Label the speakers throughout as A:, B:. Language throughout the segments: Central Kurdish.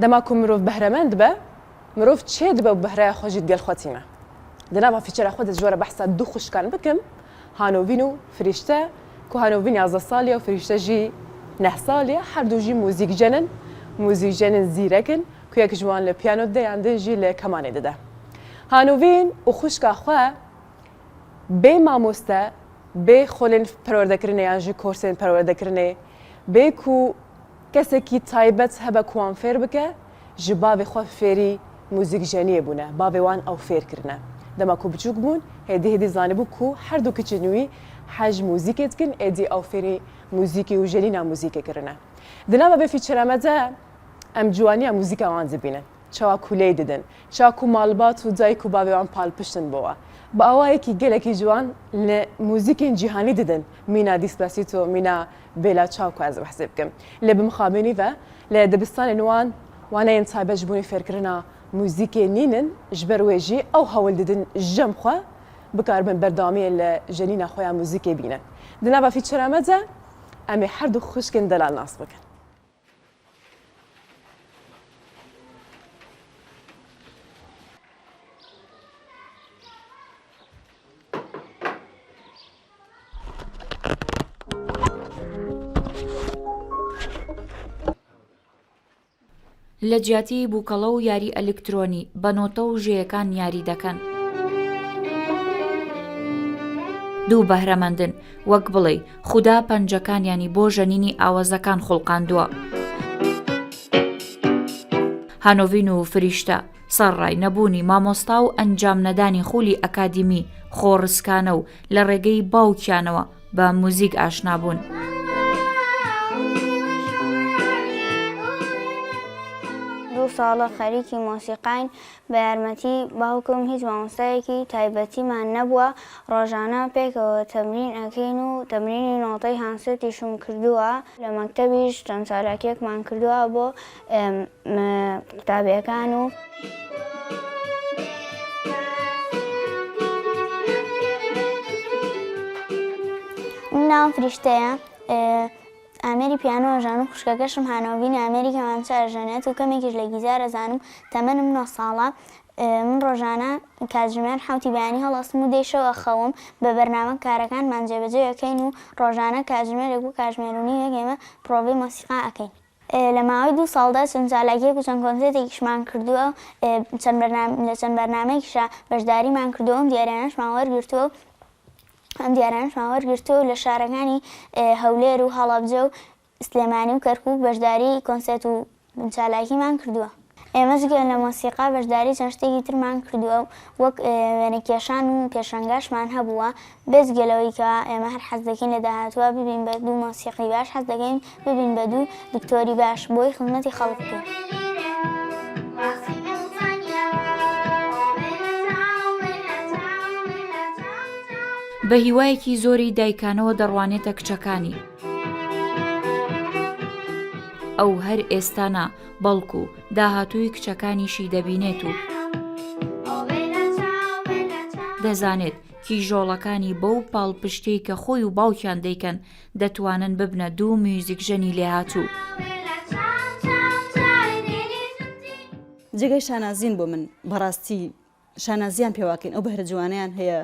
A: دەماکو مرۆڤ بەهرەمەند بە مرۆڤ چێ دبە و بەهرای خۆشی دگەل خۆتیمە دەناوە فیچەرە خۆ دەژۆرە بەحسا دوو خوشکان بکەم هانۆڤین و فریشتە کو هانۆڤین 11 ساڵیە و فریشتەژی 9 ساڵیە هەردووژی موزیکجەنن موزیکجەنن زیرەکن کو یەک جوان لە پیانۆ دەیاندنجی لە کەمانێ دەدا هانۆڤین و خوشکا خۆ بێ مامۆستە بێ خۆلێن پەروەردەکردنێ یانژی کۆرسێن پەروەردەکردنێ بێ کو کەسێکی تایبەت هەبە کوان فێر بکە ji bavê xwe fêrî mûzîkjeniyê bûne bavê wan ew fêrkirine dema ku biçûk bûn hêdî hêdî zanîbû ku her du kiçîn wî hej mûzîkê dikin êdî ew fêrî mûzîkî û jenîna mûzîkê kirine di nava vê fîçera me de em ciwaniya mûzîka wan dibînin çawa kulê didin çawa ku malbat û dayîk û bavê wan palpiştin bo we bi awayekî gelekî ciwan li mûzîkên cîhanî didin mîna Despacito mîna Bela Ciao ku ez behsê bikim lê bi mixabînî ve lê dibistanên wan وانەیەن تایبەت ji بوونی fêrkirina mûzîkê nînin ji ber wê jî ew hewl didin jem xwe bikarbin berdewamiyê li jenîna xwe ya mûzîkê bînin di nava fîçera me de em ê her du xwişkên delal nas bikin
B: لە جیاتی بووکەڵە و یاری ئەلکترۆنی بە نۆتە و ژێیەکان یاری دەکەن. دوو بەهرەمەندن وەک بڵێ خودا پەنجەکانیانی بۆ ژەنینی ئاوازەکان خوڵقاندووە. هانۆڤین و فریشتە سەرڕای نەبوونی مامۆستا و ئەنجام نەدانی خولی ئەکادیمی خۆڕسکانە و لە ڕێگەی باوکیانەوە بە موزیک ئاشنابوون.
C: ساڵە خەریکی مۆسیقاین بە یارمەتی باوکم هیچ مامۆستایەکی تایبەتیمان نەبووە ڕۆژانە پێکەوە تەمرین ئەکەین و تەمرینی نۆتەی هانسێتیشم کردووە لە مەکتەبیش چەند سالاکێکمان کردووە بۆ قوتابیەکان و ناوم فریشتەیە ئامێری پیانۆ ئەژانم خوشکەکەشم هانۆڤین ئامێری کەمانچە ئەژەنێت و کەمێکیش لە گیزار ئەزانم تەمەنم 9 ساڵە من ڕۆژانە کاتژمێر حوتی بەیانی هەڵەستم و دێشەوە خەوم بە بەرنامە کارەکانمان جێبەجێ ئەەکەین و ڕۆژانە کاتژمێرێک و کاتژمێرونی ئێمە پرۆڤی مۆسیقا ئەەکەین لە ماوەی 2 ساڵدا چەند چالاکیەک و چەند کۆنسێرتێکیشمان کردووە لە چەند بەرنامەیەکیشە بەشداریمان کردووە و دیارانەشمان وەرگرتووە ئەم دیارانشمان وەرگرتووە و لە شارەکانی هەولێر و هەڵەبجە و سلێمانی و کەرکووک بەشداری کۆنسێرت و چالاکیمان کردووە ئێمەش گوێن لە مۆسیقا بەشداری چەند شتێکی ترمان کردووە و وەک وێنەکێشان و پێشەنگاشمان هەبووە بێجگەلەوەی کە ئێمە هەر حەز دەکەین لە داهاتووە ببین بە دوو مۆسیقی باش حەز دەکەین ببین بە دوو دکتۆری باش بۆی خزمەتی خەڵک بکەین
B: بە هیوایەکی زۆری دایکانەوە دەڕوانێتە کچەکانی ئەو هەر ئێستانە بەڵکو داهاتووی کچەکانیشی دەبینێت و دەزانێت کیژۆڵەکانی بەو پاڵپشتەی کە خۆی و باوکیان دەیکەن دەتوانن ببنە دوو میوزیکژەنی لێهاتوو.
D: جێگەی شانازین بۆ من بەڕاستی شانازیان پێواکەین ئەو بەهرە جوانیان هەیە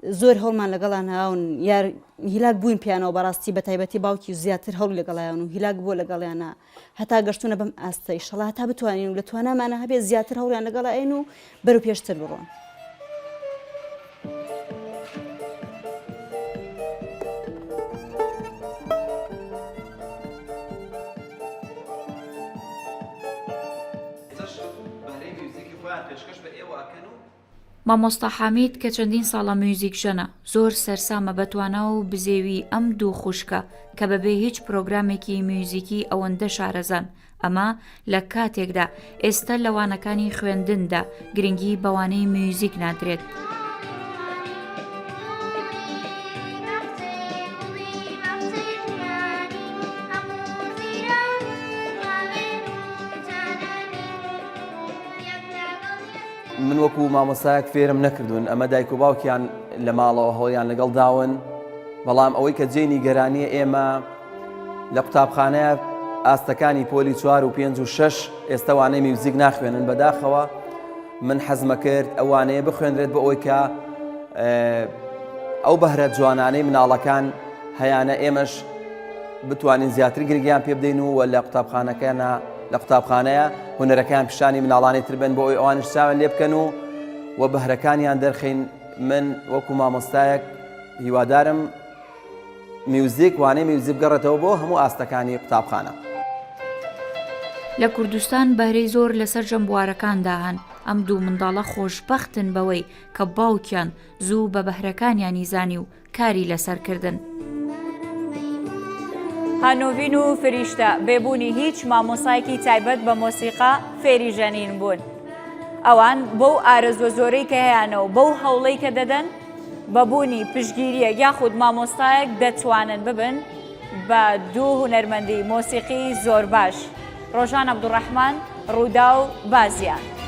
D: زۆر هەوڵمان لەگەڵان هاون یار هیلاک بووین پیانەوە بەڕاستی بە تایبەتی باوکی زیاتر هەوڵ لەگەڵیان و هیلاک بۆ لەگەڵیانە هەتا گەشتونە بەم ئاستەی شەڵا هەتا بتوانین و لە توانامانە هەبێت زیاتر هەوڵیان لەگەڵایین و بەرەو پێشتر بڕۆن.
B: مامۆستا حامید کە چەندین ساڵە میوزیکژەنە زۆر سەرسامە بەتوانە و بزێوی ئەم دوو خوشکە کە بەبێ هیچ پرۆگرامێکی میوزیکی ئەوەندە شارەزان ئەمە لە کاتێکدا ئێستا لەوانەکانی خوێندندا گرنگی بەوانەی میوزیک نادرێت.
E: من وەکو مامۆستایەک فێرم نەکردوون ئەمە دایک و باوکیان لە ماڵەوە هەوڵیان لەگەڵ داون بەڵام ئەوەی کە جێی نیگەرانیە ئێمە لە قوتابخانەیە ئاستەکانی پۆلی 4 و 5 و 6 ئێستاوانەی میوزیک ناخوێنن بەداخەوە من حەزمە کرد ئەوانەیە بخوێنرێت بە ئەوی کە ئەو بەهرە جوانانەی مناڵەکان هەیانە ئێمەش بتوانین زیاتر گرنگیان پێ بدەین و لە قوتابخانەیە هونەرەکان پیشانی مناڵانی تر بن بۆ ئەوی ئەوانش چاوێن لێ بکەن و بەهرەکانیان دەرخین. من وەکو مامۆستایەک هیوادارم میوزیک وانەی میوزیک بگەڕێتەوە بۆ هەموو ئاستەکانی قوتابخانە.
B: لە کوردستان بەهرەی زۆر لەسەر جەمبوارەکاندا هەن. ئەم دوو منداڵە خۆشبەختن بەوەی کە باوکیان زوو بە بەهرەکانیانی زانی و کاری لەسەرکردن.
F: هانۆڤین و فریشتە بێبوونی هیچ مامۆسایەکی تایبەت بە مۆسیقا فێری ژەنین بوون. ئەوان بەو ئارەزوە زۆرەی کە هەیەنەوە بەو هەوڵەی کە دەدەن بەبوونی پشگیریە یاخود مامۆستایەک دەتوانن ببن بە دوو هونەرمەندی مۆسیقی زۆر باش. ڕۆژان عەبدوڕەحمان، ڕوودا و بازیان.